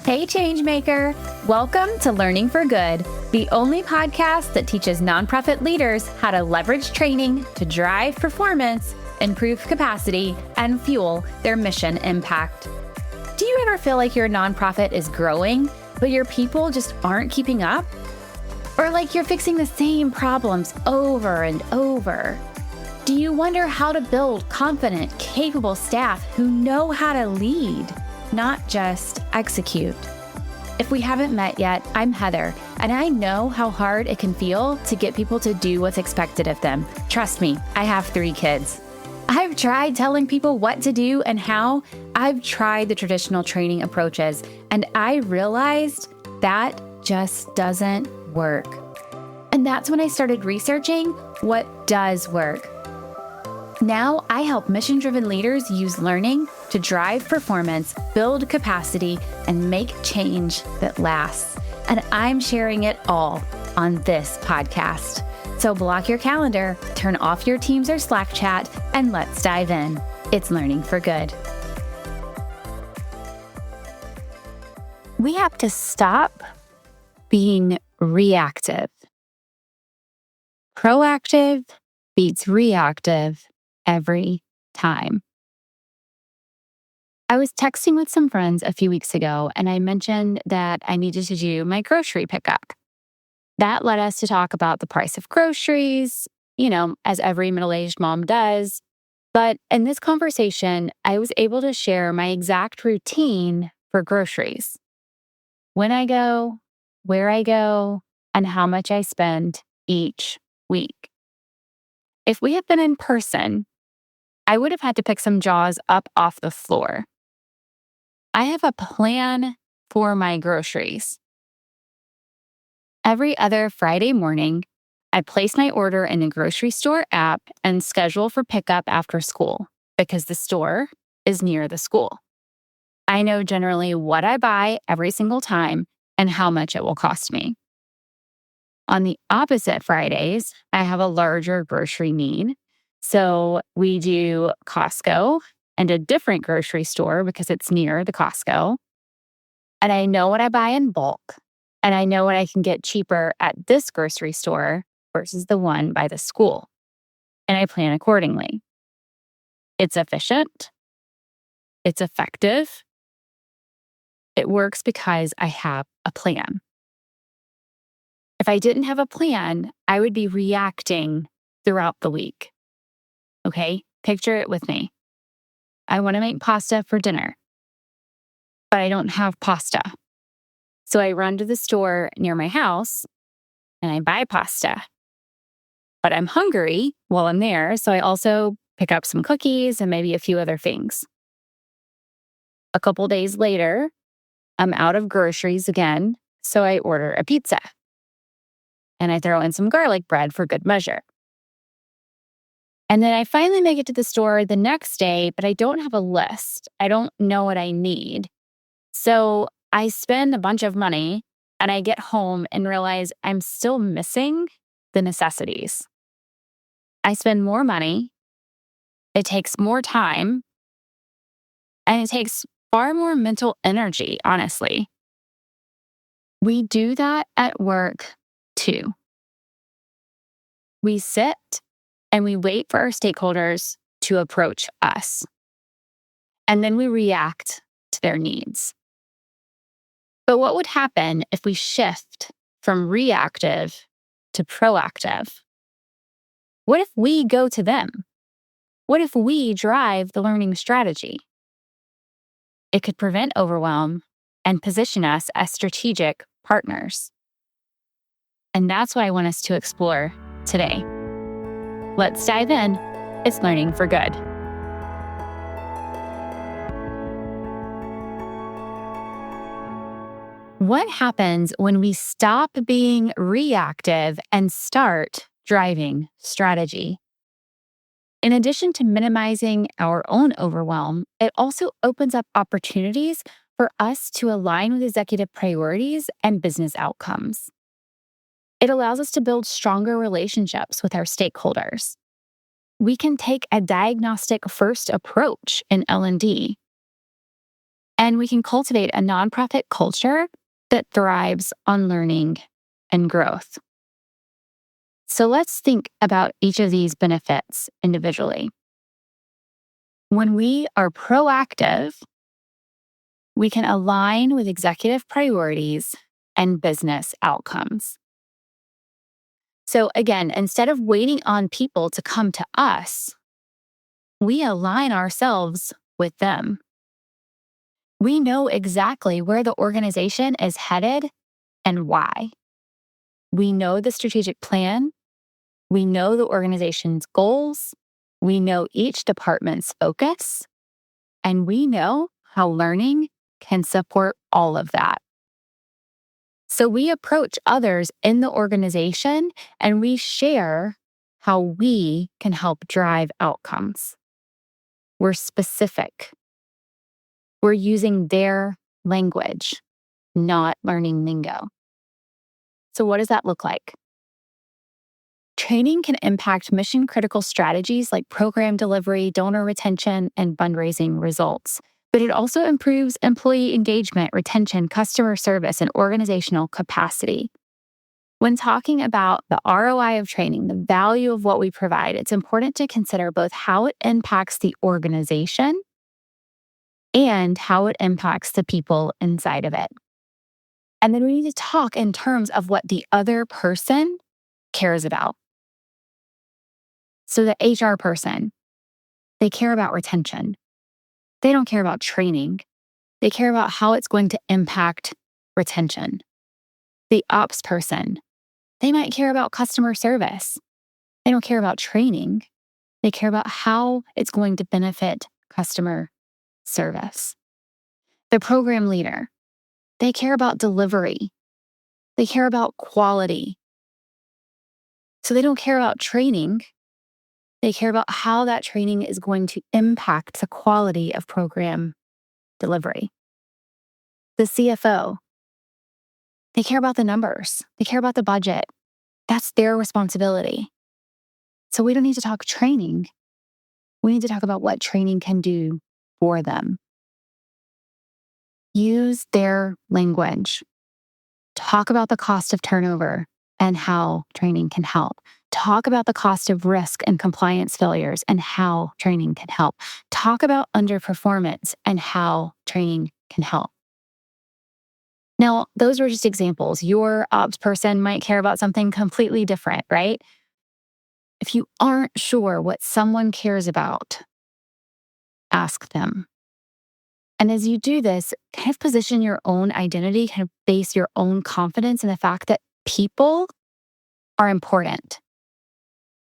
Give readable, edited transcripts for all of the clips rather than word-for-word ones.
Hey Changemaker! Welcome to Learning for Good, the only podcast that teaches nonprofit leaders how to leverage training to drive performance, improve capacity, and fuel their mission impact. Do you ever feel like your nonprofit is growing, but your people just aren't keeping up? Or like you're fixing the same problems over and over? Do you wonder how to build confident, capable staff who know how to lead, not just execute? If we haven't met yet, I'm Heather, and I know how hard it can feel to get people to do what's expected of them. Trust me, I have 3 kids. I've tried telling people what to do and how. I've tried the traditional training approaches, and I realized that just doesn't work. And that's when I started researching what does work. Now, I help mission-driven leaders use learning to drive performance, build capacity, and make change that lasts. And I'm sharing it all on this podcast. So block your calendar, turn off your Teams or Slack chat, and let's dive in. It's Learning for Good. We have to stop being reactive. Proactive beats reactive every time. I was texting with some friends a few weeks ago, and I mentioned that I needed to do my grocery pickup. That led us to talk about the price of groceries, as every middle-aged mom does. But in this conversation, I was able to share my exact routine for groceries. When I go, where I go, and how much I spend each week. If we had been in person, I would have had to pick some jaws up off the floor. I have a plan for my groceries. Every other Friday morning, I place my order in the grocery store app and schedule for pickup after school because the store is near the school. I know generally what I buy every single time and how much it will cost me. On the opposite Fridays, I have a larger grocery need. So we do Costco and a different grocery store because it's near the Costco. And I know what I buy in bulk. And I know what I can get cheaper at this grocery store versus the one by the school. And I plan accordingly. It's efficient. It's effective. It works because I have a plan. If I didn't have a plan, I would be reacting throughout the week. Okay, picture it with me. I want to make pasta for dinner, but I don't have pasta. So I run to the store near my house and I buy pasta. But I'm hungry while I'm there, so I also pick up some cookies and maybe a few other things. A couple days later, I'm out of groceries again, so I order a pizza. And I throw in some garlic bread for good measure. And then I finally make it to the store the next day, but I don't have a list. I don't know what I need. So I spend a bunch of money and I get home and realize I'm still missing the necessities. I spend more money. It takes more time. And it takes far more mental energy, honestly. We do that at work too. We sit and we wait for our stakeholders to approach us. And then we react to their needs. But what would happen if we shift from reactive to proactive? What if we go to them? What if we drive the learning strategy? It could prevent overwhelm and position us as strategic partners. And that's what I want us to explore today. Let's dive in. It's Learning for Good. What happens when we stop being reactive and start driving strategy? In addition to minimizing our own overwhelm, it also opens up opportunities for us to align with executive priorities and business outcomes. It allows us to build stronger relationships with our stakeholders. We can take a diagnostic-first approach in L&D. And we can cultivate a nonprofit culture that thrives on learning and growth. So let's think about each of these benefits individually. When we are proactive, we can align with executive priorities and business outcomes. So again, instead of waiting on people to come to us, we align ourselves with them. We know exactly where the organization is headed and why. We know the strategic plan. We know the organization's goals. We know each department's focus. And we know how learning can support all of that. So we approach others in the organization and we share how we can help drive outcomes. We're specific. We're using their language, not learning lingo. So what does that look like? Training can impact mission-critical strategies like program delivery, donor retention, and fundraising results. But it also improves employee engagement, retention, customer service, and organizational capacity. When talking about the ROI of training, the value of what we provide, it's important to consider both how it impacts the organization and how it impacts the people inside of it. And then we need to talk in terms of what the other person cares about. So the HR person, they care about retention. They don't care about training. They care about how it's going to impact retention. The ops person, they might care about customer service. They don't care about training. They care about how it's going to benefit customer service. The program leader, they care about delivery. They care about quality. So they don't care about training. They care about how that training is going to impact the quality of program delivery. The CFO, they care about the numbers. They care about the budget. That's their responsibility. So we don't need to talk training. We need to talk about what training can do for them. Use their language. Talk about the cost of turnover and how training can help. Talk about the cost of risk and compliance failures and how training can help. Talk about underperformance and how training can help. Now, those were just examples. Your ops person might care about something completely different, right? If you aren't sure what someone cares about, ask them. And as you do this, kind of position your own identity, kind of base your own confidence in the fact that people are important.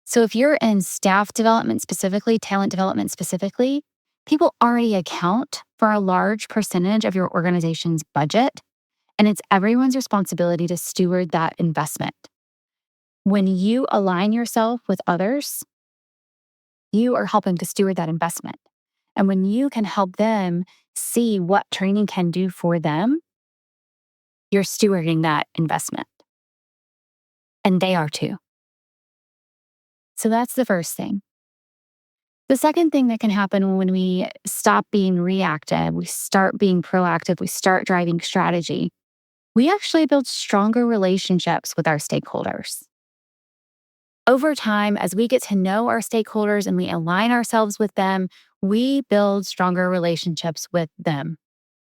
So if you're in staff development specifically, talent development specifically, people already account for a large percentage of your organization's budget, and it's everyone's responsibility to steward that investment. When you align yourself with others, you are helping to steward that investment. And when you can help them see what training can do for them, you're stewarding that investment. And they are too. So that's the first thing. The second thing that can happen when we stop being reactive, we start being proactive, we start driving strategy, we actually build stronger relationships with our stakeholders. Over time, as we get to know our stakeholders and we align ourselves with them, we build stronger relationships with them.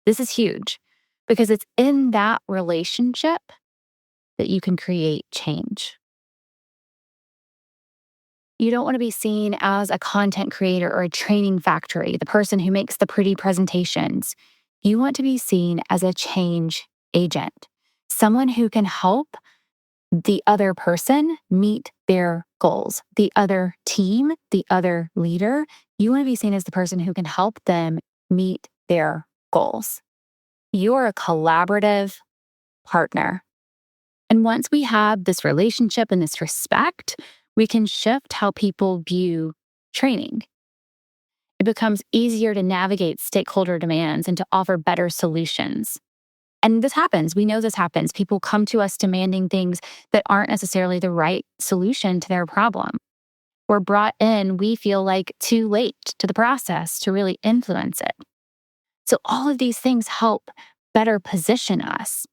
This is huge because it's in that relationship that you can create change. You don't want to be seen as a content creator or a training factory, the person who makes the pretty presentations. You want to be seen as a change agent, someone who can help the other person meet their goals, the other team, the other leader. You want to be seen as the person who can help them meet their goals. You're a collaborative partner. And once we have this relationship and this respect, we can shift how people view training. It becomes easier to navigate stakeholder demands and to offer better solutions. And this happens. We know this happens. People come to us demanding things that aren't necessarily the right solution to their problem. We're brought in, we feel like, too late to the process to really influence it. So all of these things help better position us.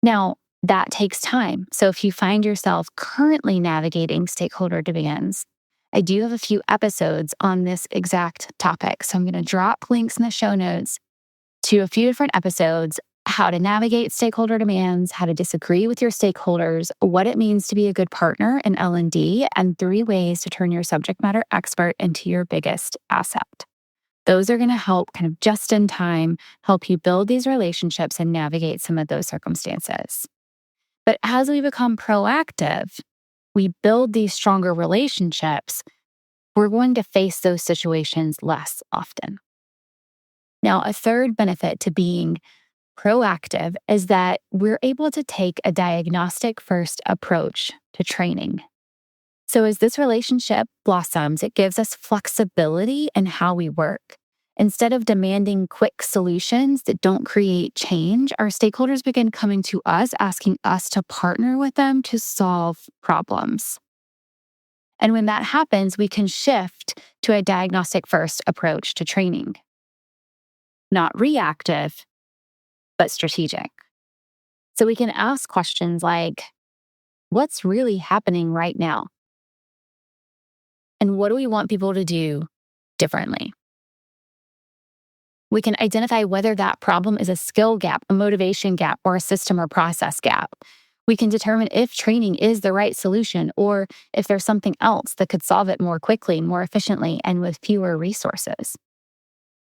Now, that takes time. So if you find yourself currently navigating stakeholder demands, I do have a few episodes on this exact topic. So I'm going to drop links in the show notes to a few different episodes: how to navigate stakeholder demands, how to disagree with your stakeholders, what it means to be a good partner in L&D, and 3 ways to turn your subject matter expert into your biggest asset. Those are going to help kind of just in time help you build these relationships and navigate some of those circumstances. But as we become proactive, we build these stronger relationships, we're going to face those situations less often. Now, a third benefit to being proactive is that we're able to take a diagnostic-first approach to training. So as this relationship blossoms, it gives us flexibility in how we work. Instead of demanding quick solutions that don't create change, our stakeholders begin coming to us, asking us to partner with them to solve problems. And when that happens, we can shift to a diagnostic-first approach to training. Not reactive, but strategic. So we can ask questions like, what's really happening right now? And what do we want people to do differently? We can identify whether that problem is a skill gap, a motivation gap, or a system or process gap. We can determine if training is the right solution or if there's something else that could solve it more quickly, more efficiently, and with fewer resources.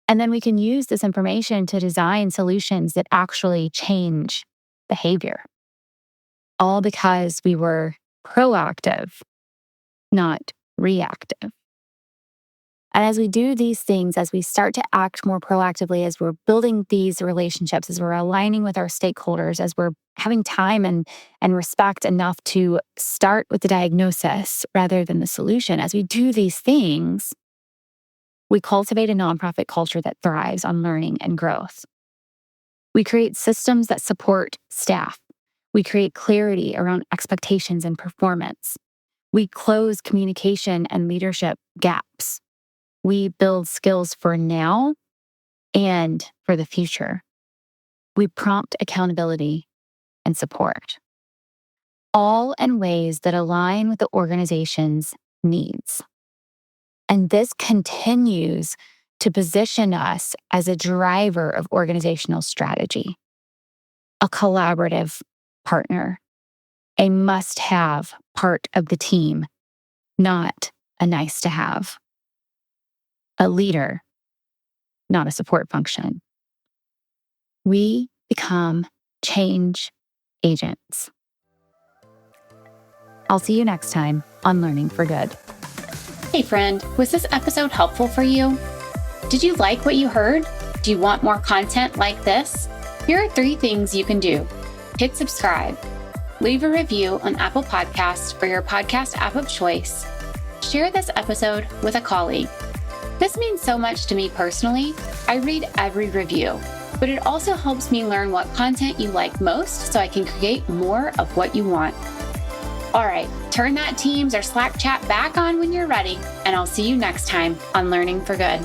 And then we can use this information to design solutions that actually change behavior. All because we were proactive, not reactive. And as we do these things, as we start to act more proactively, as we're building these relationships, as we're aligning with our stakeholders, as we're having time and respect enough to start with the diagnosis rather than the solution, as we do these things, we cultivate a nonprofit culture that thrives on learning and growth. We create systems that support staff. We create clarity around expectations and performance. We close communication and leadership gaps. We build skills for now and for the future. We prompt accountability and support, all in ways that align with the organization's needs. And this continues to position us as a driver of organizational strategy, a collaborative partner, a must-have part of the team, not a nice-to-have. A leader, not a support function. We become change agents. I'll see you next time on Learning for Good. Hey friend, was this episode helpful for you? Did you like what you heard? Do you want more content like this? Here are 3 things you can do. Hit subscribe. Leave a review on Apple Podcasts or your podcast app of choice. Share this episode with a colleague. This means so much to me personally. I read every review, but it also helps me learn what content you like most so I can create more of what you want. All right, turn that Teams or Slack chat back on when you're ready, and I'll see you next time on Learning for Good.